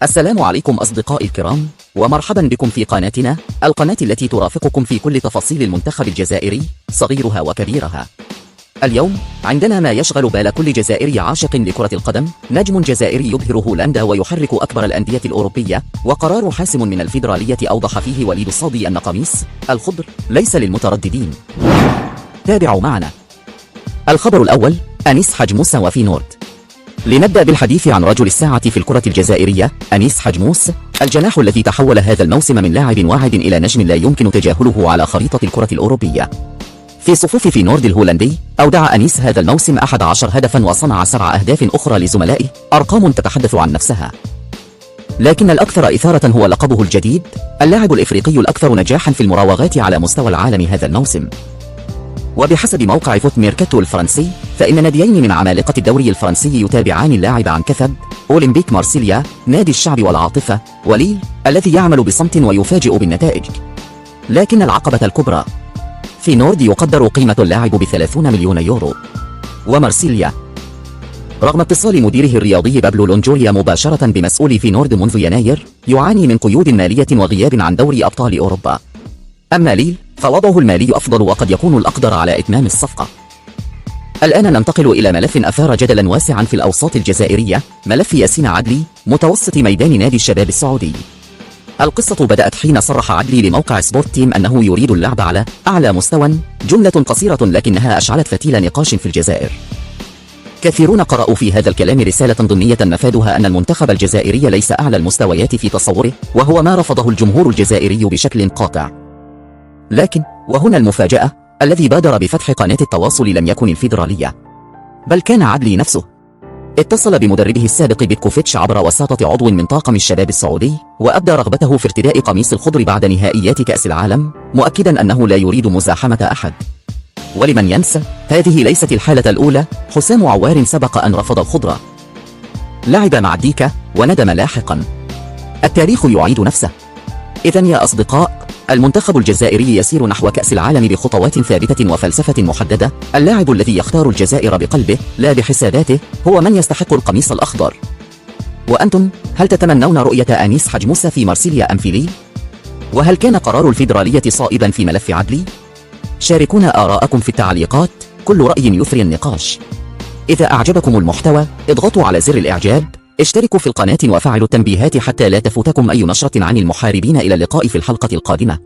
السلام عليكم أصدقائي الكرام، ومرحبا بكم في قناتنا، القناة التي ترافقكم في كل تفاصيل المنتخب الجزائري صغيرها وكبيرها. اليوم عندنا ما يشغل بال كل جزائري عاشق لكرة القدم، نجم جزائري يبهر هولندا ويحرك أكبر الأندية الأوروبية، وقرار حاسم من الفيدرالية أوضح فيه وليد الصادي أن قميص الخضر ليس للمترددين. تابعوا معنا. الخبر الأول: أنيس حجموس وفينورد. لنبدأ بالحديث عن رجل الساعة في الكرة الجزائرية، أنيس حجموس، الجناح الذي تحول هذا الموسم من لاعب واعد إلى نجم لا يمكن تجاهله على خريطة الكرة الأوروبية. في صفوف فينورد الهولندي، أودع أنيس هذا الموسم 11 هدفا وصنع 7 أهداف أخرى لزملائه، أرقام تتحدث عن نفسها. لكن الأكثر إثارة هو لقبه الجديد، اللاعب الإفريقي الأكثر نجاحا في المراوغات على مستوى العالم هذا الموسم. وبحسب موقع فوت ميركاتو الفرنسي، فإن ناديين من عمالقة الدوري الفرنسي يتابعان اللاعب عن كثب: أولمبيك مارسيليا نادي الشعب والعاطفة، وليل الذي يعمل بصمت ويفاجئ بالنتائج. لكن العقبة الكبرى: فينورد يقدر قيمة اللاعب ب30 مليون يورو، ومارسيليا رغم اتصال مديره الرياضي بابلو لونجوريا مباشرة بمسؤول فينورد منذ يناير، يعاني من قيود مالية وغياب عن دوري أبطال أوروبا. أما ليل فوضعه المالي أفضل وقد يكون الأقدر على إتمام الصفقة. الآن ننتقل إلى ملف أثار جدلا واسعا في الأوساط الجزائرية، ملف ياسين عدلي متوسط ميدان نادي الشباب السعودي. القصة بدأت حين صرح عدلي لموقع سبورت تيم أنه يريد اللعب على أعلى مستوى، جملة قصيرة لكنها أشعلت فتيل نقاش في الجزائر. كثيرون قرأوا في هذا الكلام رسالة ضمنية مفادها أن المنتخب الجزائري ليس أعلى المستويات في تصوره، وهو ما رفضه الجمهور الجزائري بشكل قاطع. لكن وهنا المفاجأة: الذي بادر بفتح قناة التواصل لم يكن الفيدرالية، بل كان عدلي نفسه. اتصل بمدربه السابق بيتكوفيتش عبر وساطة عضو من طاقم الشباب السعودي، وأبدى رغبته في ارتداء قميص الخضر بعد نهائيات كأس العالم، مؤكدا أنه لا يريد مزاحمة أحد. ولمن ينسى، هذه ليست الحالة الأولى، حسام عوار سبق أن رفض الخضر، لعب مع الديكا وندم لاحقا. التاريخ يعيد نفسه. إذن يا أصدقاء، المنتخب الجزائري يسير نحو كأس العالم بخطوات ثابتة وفلسفة محددة. اللاعب الذي يختار الجزائر بقلبه لا بحساباته هو من يستحق القميص الأخضر. وأنتم، هل تتمنون رؤية أنيس حجموس في مارسيليا أم في ليل؟ وهل كان قرار الفيدرالية صائبا في ملف عدلي؟ شاركونا آراءكم في التعليقات، كل رأي يثري النقاش. إذا أعجبكم المحتوى، اضغطوا على زر الإعجاب، اشتركوا في القناة وفعلوا التنبيهات حتى لا تفوتكم أي نشرة عن المحاربين. إلى اللقاء في الحلقة القادمة.